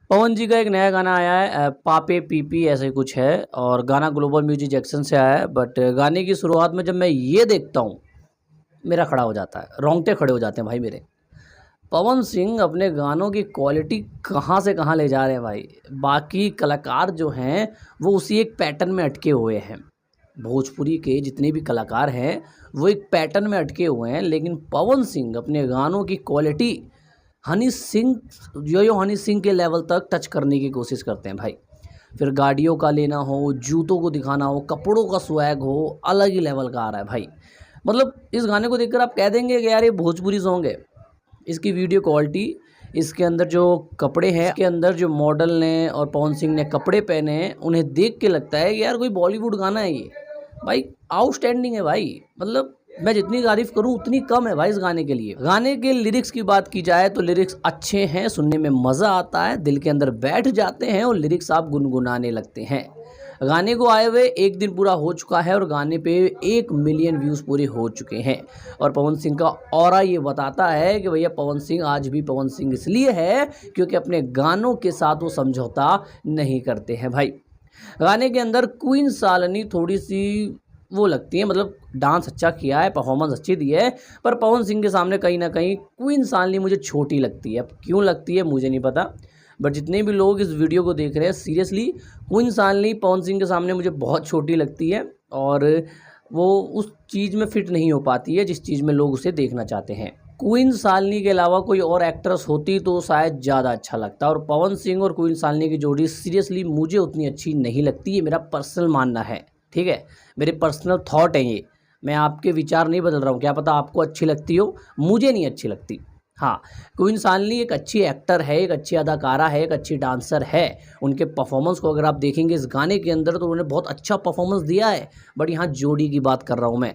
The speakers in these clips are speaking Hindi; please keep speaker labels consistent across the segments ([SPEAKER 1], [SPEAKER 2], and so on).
[SPEAKER 1] पवन जी का एक नया गाना आया है पापे पीपी ऐसे कुछ है और गाना ग्लोबल म्यूजिक जैक्सन से आया है। बट गाने की शुरुआत में जब मैं ये देखता हूँ मेरा खड़ा हो जाता है, रोंगटे खड़े हो जाते हैं भाई मेरे। पवन सिंह अपने गानों की क्वालिटी कहाँ से कहाँ ले जा रहे हैं भाई। बाकी कलाकार जो हैं वो उसी एक पैटर्न में अटके हुए हैं। भोजपुरी के जितने भी कलाकार हैं वो एक पैटर्न में अटके हुए हैं, लेकिन पवन सिंह अपने गानों की क्वालिटी हनी सिंह यो हनी सिंह के लेवल तक टच करने की कोशिश करते हैं भाई। फिर गाड़ियों का लेना हो, जूतों को दिखाना हो, कपड़ों का स्वैग हो, अलग ही लेवल का आ रहा है भाई। मतलब इस गाने को देखकर आप कह देंगे कि यार ये भोजपुरी सॉन्ग है। इसकी वीडियो क्वालिटी, इसके अंदर जो कपड़े हैं, इसके अंदर जो मॉडल ने और पवन सिंह ने कपड़े पहने हैं, उन्हें देख के लगता है कि यार कोई बॉलीवुड गाना है ये भाई। आउटस्टैंडिंग है भाई। मतलब मैं जितनी तारीफ करूं उतनी कम है भाई इस गाने के लिए। गाने के लिरिक्स की बात की जाए तो लिरिक्स अच्छे हैं, सुनने में मज़ा आता है, दिल के अंदर बैठ जाते हैं और लिरिक्स आप गुनगुनाने लगते हैं। गाने को आए हुए एक दिन पूरा हो चुका है और गाने पे 1 मिलियन व्यूज़ पूरे हो चुके हैं। और पवन सिंह का ऑरा ये बताता है कि भैया पवन सिंह आज भी पवन सिंह इसलिए है क्योंकि अपने गानों के साथ वो समझौता नहीं करते हैं भाई। गाने के अंदर क्वीन सालनी थोड़ी सी वो लगती है, मतलब डांस अच्छा किया है, परफॉर्मेंस अच्छी दी है, पर पवन सिंह के सामने कहीं ना कहीं क्वीन सालनी मुझे छोटी लगती है। अब क्यों लगती है मुझे नहीं पता, बट जितने भी लोग इस वीडियो को देख रहे हैं सीरियसली क्वीन सालनी पवन सिंह के सामने मुझे बहुत छोटी लगती है और वो उस चीज़ में फिट नहीं हो पाती है जिस चीज़ में लोग उसे देखना चाहते हैं। क्वीन सालनी के अलावा कोई और एक्ट्रेस होती तो शायद ज़्यादा अच्छा लगता, और पवन सिंह और क्वीन सालनी की जोड़ी सीरियसली मुझे उतनी अच्छी नहीं लगती। ये मेरा पर्सनल मानना है, ठीक है, मेरे पर्सनल थॉट हैं ये। मैं आपके विचार नहीं बदल रहा हूँ, क्या पता आपको अच्छी लगती हो, मुझे नहीं अच्छी लगती। हाँ, क्वीन सालनी एक अच्छी एक्टर है, एक अच्छी अदाकारा है, एक अच्छी डांसर है। उनके परफॉर्मेंस को अगर आप देखेंगे इस गाने के अंदर तो उन्होंने बहुत अच्छा परफॉर्मेंस दिया है, बट यहाँ जोड़ी की बात कर रहा हूँ मैं।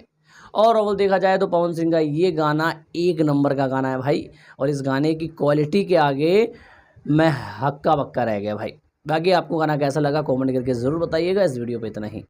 [SPEAKER 1] और ओवरऑल देखा जाए तो पवन सिंह का ये गाना 1 नंबर का गाना है भाई, और इस गाने की क्वालिटी के आगे मैं हक्का बक्का रह गया भाई। बाकी आपको गाना कैसा लगा कमेंट करके ज़रूर बताइएगा। इस वीडियो पे इतना ही।